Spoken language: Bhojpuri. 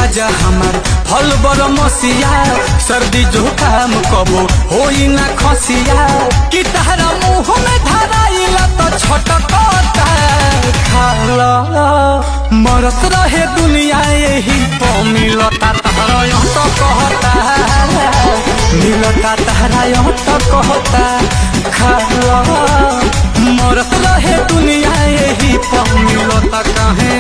राजा हमार फल बर मसिया सर्दी जुकाम कबो होई ना खसिया कि तारा मुँह में धराइला तो छटकता खाला मरत रहे दुनिया यही तो मिलता तारा तो कहता मिलता तारा तो कहता खाला मरत रहे दुनिया यही तो मिलता कहे।